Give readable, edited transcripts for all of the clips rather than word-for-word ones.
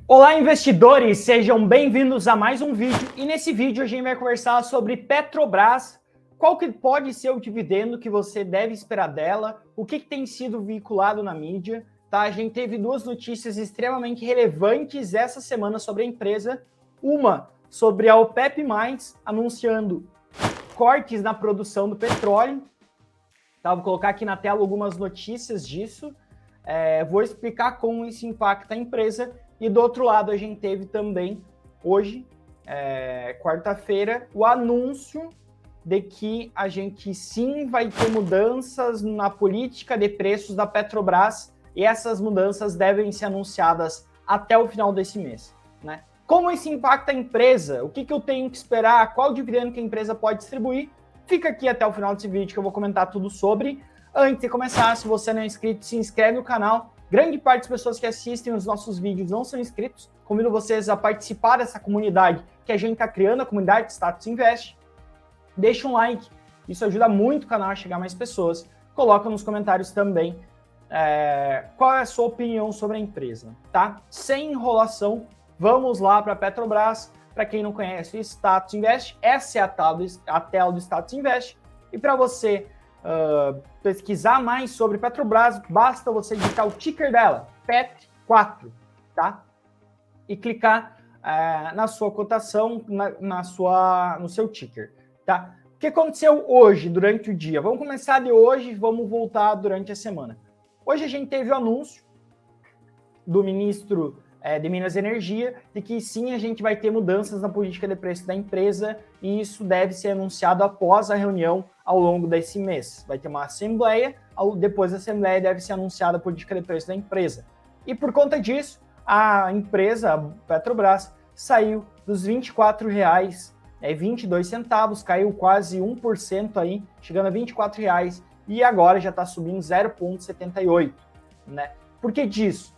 Olá, investidores! Sejam bem-vindos a mais um vídeo. E nesse vídeo a gente vai conversar sobre Petrobras, qual que pode ser o dividendo que você deve esperar dela, o que tem sido veiculado na mídia, tá? A gente teve duas notícias extremamente relevantes essa semana sobre a empresa. Uma sobre a OPEP+, anunciando cortes na produção do petróleo. Tá? Vou colocar aqui na tela algumas notícias disso. Vou explicar como isso impacta a empresa. E do outro lado, a gente teve também, hoje, quarta-feira, o anúncio de que a gente sim vai ter mudanças na política de preços da Petrobras e essas mudanças devem ser anunciadas até o final desse mês, né? Como isso impacta a empresa? O que eu tenho que esperar? Qual dividendo que a empresa pode distribuir? Fica aqui até o final desse vídeo que eu vou comentar tudo sobre. Antes de começar, se você não é inscrito, se inscreve no canal. Grande parte das pessoas que assistem os nossos vídeos não são inscritos. Convido vocês a participar dessa comunidade que a gente está criando, a comunidade Status Invest. Deixa um like, isso ajuda muito o canal a chegar a mais pessoas. Coloca nos comentários também qual é a sua opinião sobre a empresa, tá? Sem enrolação, vamos lá para a Petrobras. Para quem não conhece o Status Invest, essa é a tela do Status Invest. E para você pesquisar mais sobre Petrobras, basta você digitar o ticker dela, PET4, tá? E clicar na sua cotação, no seu ticker, tá? O que aconteceu hoje, durante o dia? Vamos começar de hoje, vamos voltar durante a semana. Hoje a gente teve o anúncio do ministro de Minas e Energia de que sim, a gente vai ter mudanças na política de preço da empresa e isso deve ser anunciado após a reunião ao longo desse mês. Vai ter uma assembleia, depois da assembleia deve ser anunciada a política de preço da empresa. E por conta disso, a empresa, a Petrobras, saiu dos R$ 24,22, caiu quase 1% aí, chegando a R$ 24,00 e agora já está subindo 0,78, né? Por que disso?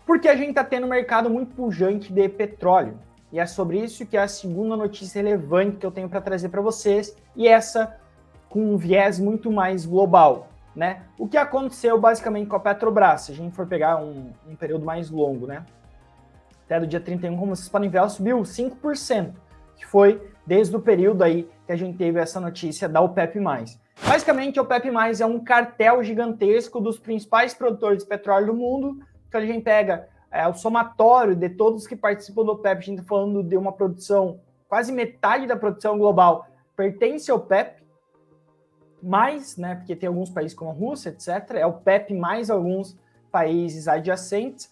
Porque a gente está tendo um mercado muito pujante de petróleo. E é sobre isso que é a segunda notícia relevante que eu tenho para trazer para vocês. E essa com um viés muito mais global, né? O que aconteceu basicamente com a Petrobras, se a gente for pegar um período mais longo, né? Até do dia 31, como vocês podem ver, ela subiu 5%, que foi desde o período aí que a gente teve essa notícia da OPEP+. Basicamente, a OPEP+, é um cartel gigantesco dos principais produtores de petróleo do mundo. Então a gente pega o somatório de todos que participam do OPEP, a gente está falando de uma produção, quase metade da produção global pertence ao OPEP, mais, né, porque tem alguns países como a Rússia, etc., é o OPEP mais alguns países adjacentes,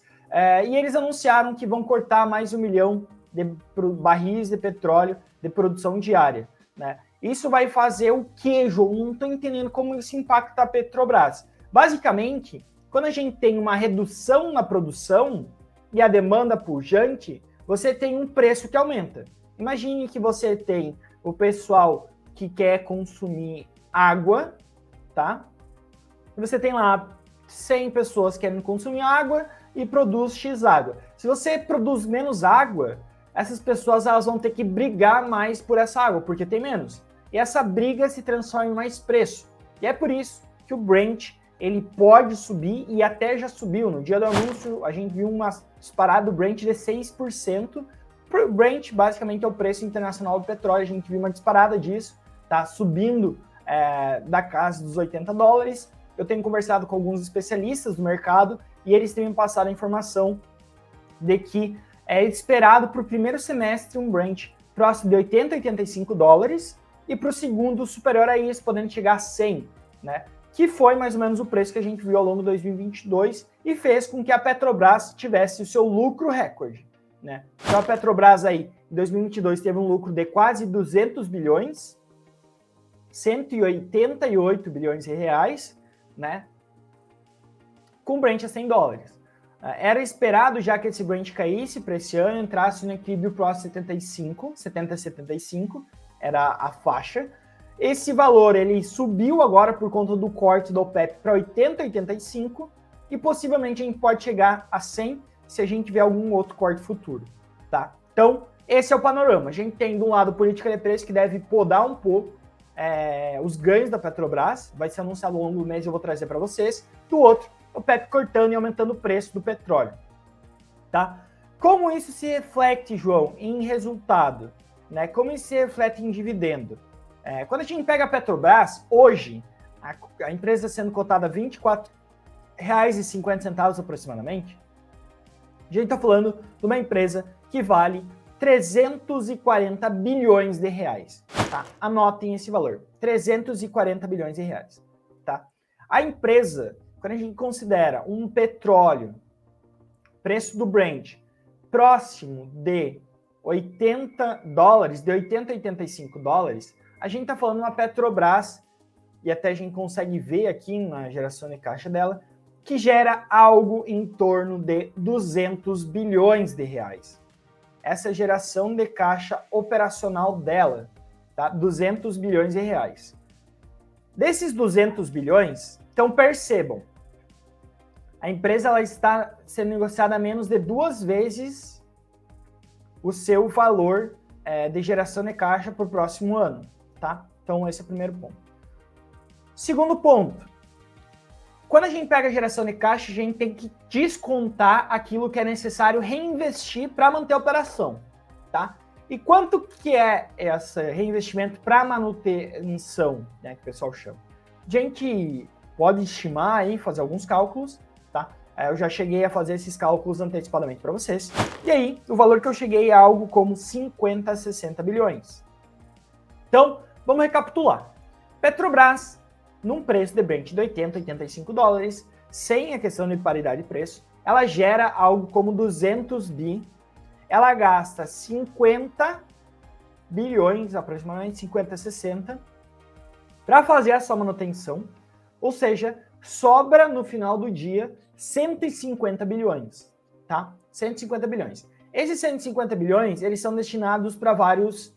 e eles anunciaram que vão cortar mais 1 milhão de barris de petróleo de produção diária, né? Isso vai fazer o quê, João? Não estou entendendo como isso impacta a Petrobras. Basicamente, quando a gente tem uma redução na produção e a demanda pujante, você tem um preço que aumenta. Imagine que você tem o pessoal que quer consumir água, tá? E você tem lá 100 pessoas querendo consumir água e produz X água. Se você produz menos água, essas pessoas elas vão ter que brigar mais por essa água, porque tem menos. E essa briga se transforma em mais preço. E é por isso que o Brent ele pode subir e até já subiu. No dia do anúncio, a gente viu uma disparada do Brent de 6%. O Brent, basicamente, é o preço internacional do petróleo. A gente viu uma disparada disso, tá subindo da casa dos $80. Eu tenho conversado com alguns especialistas do mercado e eles têm me passado a informação de que é esperado para o primeiro semestre um Brent próximo de $80, $85 e para o segundo superior a isso, podendo chegar a 100, né? Que foi mais ou menos o preço que a gente viu ao longo de 2022 e fez com que a Petrobras tivesse o seu lucro recorde, né? Então a Petrobras aí, em 2022, teve um lucro de quase 200 bilhões, 188 bilhões de reais, né? Com Brent a $100. Era esperado já que esse Brent caísse para esse ano, entrasse no equilíbrio próximo 70-75, era a faixa. Esse valor ele subiu agora por conta do corte do OPEP para 80-85 e possivelmente a gente pode chegar a 100 se a gente tiver algum outro corte futuro, tá? Então, esse é o panorama. A gente tem, de um lado, política de preço que deve podar um pouco os ganhos da Petrobras, vai ser anunciado ao longo do mês, eu vou trazer para vocês. Do outro, o OPEP cortando e aumentando o preço do petróleo, tá? Como isso se reflete, João, em resultado? Né? Como isso se reflete em dividendo? Quando a gente pega a Petrobras, hoje, a empresa sendo cotada a R$ 24,50 aproximadamente, a gente está falando de uma empresa que vale 340 bilhões de reais. Tá? Anotem esse valor, 340 bilhões de reais. Tá? A empresa, quando a gente considera um petróleo, preço do Brent, próximo de 80 dólares, de 80 a 85 dólares, a gente está falando de uma Petrobras, e até a gente consegue ver aqui na geração de caixa dela, que gera algo em torno de 200 bilhões de reais. Essa é a geração de caixa operacional dela, tá? 200 bilhões de reais. Desses 200 bilhões, então percebam, a empresa ela está sendo negociada a menos de 2 vezes o seu valor de geração de caixa para o próximo ano, tá? Então esse é o primeiro ponto. Segundo ponto, quando a gente pega a geração de caixa, a gente tem que descontar aquilo que é necessário reinvestir para manter a operação, tá? E quanto que é esse reinvestimento para manutenção, né, que o pessoal chama? A gente pode estimar aí, fazer alguns cálculos, tá? Eu já cheguei a fazer esses cálculos antecipadamente para vocês. E aí, o valor que eu cheguei é algo como 50 a 60 bilhões. Então, vamos recapitular. Petrobras, num preço de Brent de 80 a 85 dólares, sem a questão de paridade de preço, ela gera algo como 200 bi, ela gasta 50 bilhões, aproximadamente 50 a 60, para fazer essa manutenção, ou seja, sobra no final do dia 150 bilhões, tá? 150 bilhões. Esses 150 bilhões, eles são destinados para vários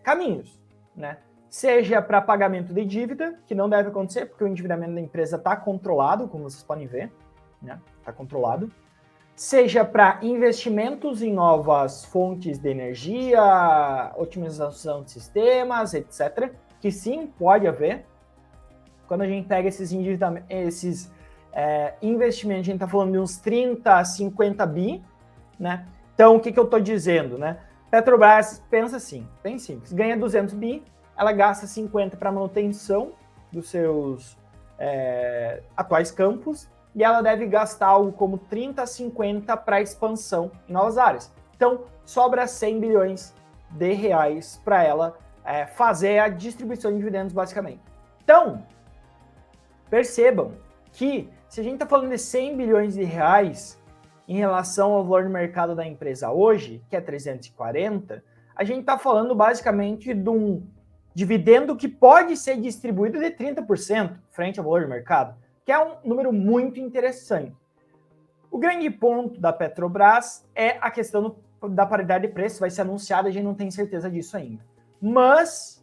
caminhos, né? Seja para pagamento de dívida, que não deve acontecer, porque o endividamento da empresa está controlado, como vocês podem ver, né? Está controlado. Seja para investimentos em novas fontes de energia, otimização de sistemas, etc., que sim, pode haver. Quando a gente pega esses investimentos, a gente está falando de uns 30 a 50 bi, né? Então, o que eu estou dizendo, né? Petrobras, pensa assim, bem simples, ganha 200 bi, ela gasta 50 para manutenção dos seus atuais campos, e ela deve gastar algo como 30 a 50 para expansão em novas áreas. Então, sobra 100 bilhões de reais para ela fazer a distribuição de dividendos, basicamente. Então, percebam que se a gente está falando de 100 bilhões de reais em relação ao valor de mercado da empresa hoje, que é 340, a gente está falando basicamente de um dividendo que pode ser distribuído de 30% frente ao valor de mercado, que é um número muito interessante. O grande ponto da Petrobras é a questão da paridade de preço, vai ser anunciada, a gente não tem certeza disso ainda. Mas,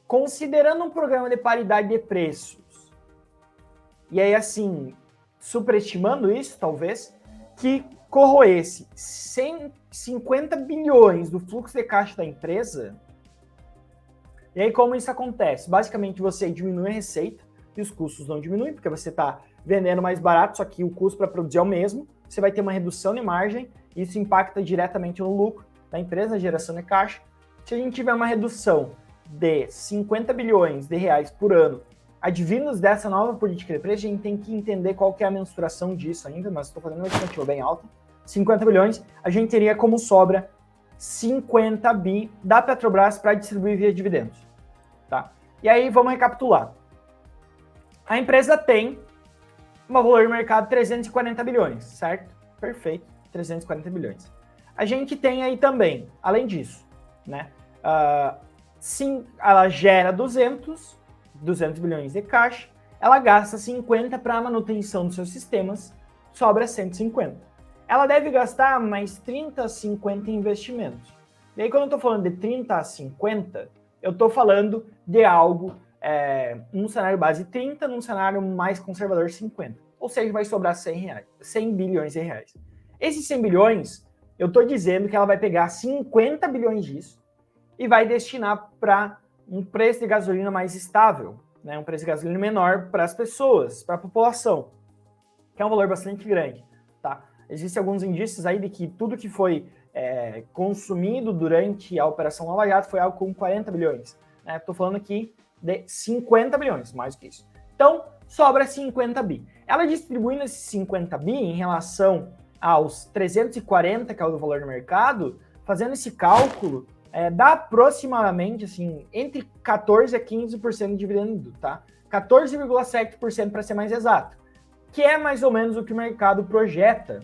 considerando um programa de paridade de preços, e aí assim, superestimando isso, talvez, que corroesse 150 bilhões do fluxo de caixa da empresa. E aí como isso acontece? Basicamente você diminui a receita e os custos não diminuem, porque você está vendendo mais barato, só que o custo para produzir é o mesmo, você vai ter uma redução de margem, e isso impacta diretamente no lucro da empresa, na geração de caixa. Se a gente tiver uma redução de 50 bilhões de reais por ano, advindos dessa nova política de preço, a gente tem que entender qual que é a mensuração disso ainda, mas estou fazendo uma estimativa bem alta. 50 bilhões, a gente teria como sobra 50 bi da Petrobras para distribuir via dividendos. Tá? E aí vamos recapitular. A empresa tem um valor de mercado de 340 bilhões, certo? Perfeito, 340 bilhões. A gente tem aí também, além disso, né? Sim, ela gera 200 bilhões de caixa, ela gasta 50 para a manutenção dos seus sistemas, sobra 150. Ela deve gastar mais 30 a 50 em investimentos. E aí, quando eu estou falando de 30 a 50, eu estou falando de algo num cenário base 30, num cenário mais conservador 50. Ou seja, vai sobrar 100 bilhões de reais. Esses 100 bilhões, eu estou dizendo que ela vai pegar 50 bilhões disso e vai destinar para um preço de gasolina mais estável, né? Um preço de gasolina menor para as pessoas, para a população, que é um valor bastante grande. Tá? Existem alguns indícios aí de que tudo que foi consumido durante a Operação Lava Jato foi algo com 40 bilhões. Estou falando aqui de 50 bilhões, mais do que isso. Então, sobra 50 bi. Ela distribuindo esses 50 bi em relação aos 340, que é o do valor do mercado, fazendo esse cálculo, dá aproximadamente, assim, entre 14% a 15% de dividendo, tá? 14,7% para ser mais exato, que é mais ou menos o que o mercado projeta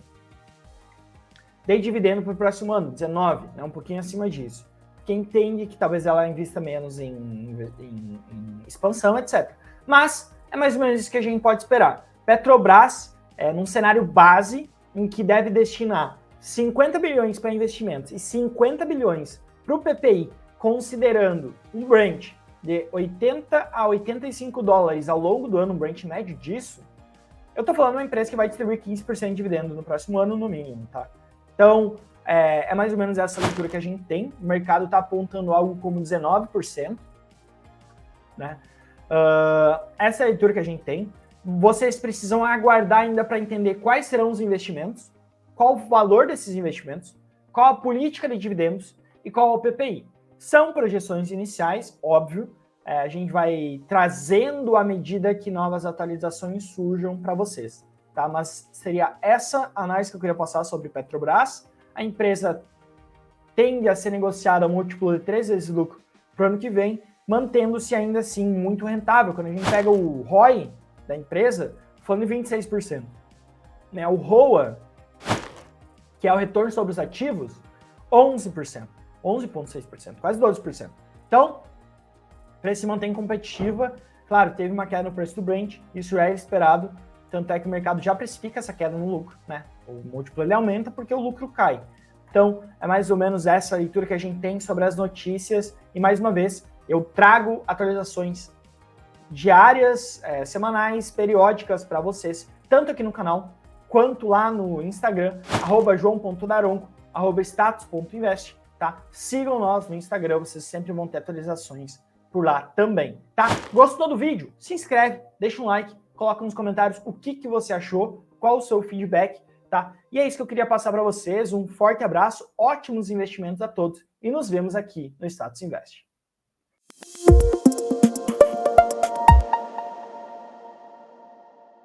de dividendo para o próximo ano, 19, né? Um pouquinho acima disso. Quem entende que talvez ela invista menos em expansão, etc. Mas é mais ou menos isso que a gente pode esperar. Petrobras, num cenário base, em que deve destinar 50 bilhões para investimentos e 50 bilhões para o PPI, considerando um Brent de 80 a 85 dólares ao longo do ano, um Brent médio disso, eu estou falando de uma empresa que vai distribuir 15% de dividendo no próximo ano, no mínimo, tá? Então, é mais ou menos essa leitura que a gente tem. O mercado está apontando algo como 19%, né? Essa é a leitura que a gente tem. Vocês precisam aguardar ainda para entender quais serão os investimentos, qual o valor desses investimentos, qual a política de dividendos e qual o PPI. São projeções iniciais, óbvio. A gente vai trazendo à medida que novas atualizações surjam para vocês, tá? Mas seria essa análise que eu queria passar sobre Petrobras. A empresa tende a ser negociada a múltiplo de 3 vezes lucro para o ano que vem, mantendo-se ainda assim muito rentável. Quando a gente pega o ROI da empresa, falando de 26%. Né? O ROA, que é o retorno sobre os ativos, 11%, 11,6%, quase 12%. Então, o preço se mantém competitiva. Claro, teve uma queda no preço do Brent, isso é esperado, tanto é que o mercado já precifica essa queda no lucro, né? O múltiplo ele aumenta porque o lucro cai. Então, é mais ou menos essa leitura que a gente tem sobre as notícias. E mais uma vez, eu trago atualizações diárias, semanais, periódicas para vocês, tanto aqui no canal, quanto lá no Instagram, @joão.daronco, @status.invest, tá? Sigam nós no Instagram, vocês sempre vão ter atualizações por lá também, tá? Gostou do vídeo? Se inscreve, deixa um like, coloca nos comentários o que você achou, qual o seu feedback, tá? E é isso que eu queria passar para vocês, um forte abraço, ótimos investimentos a todos e nos vemos aqui no Status Invest.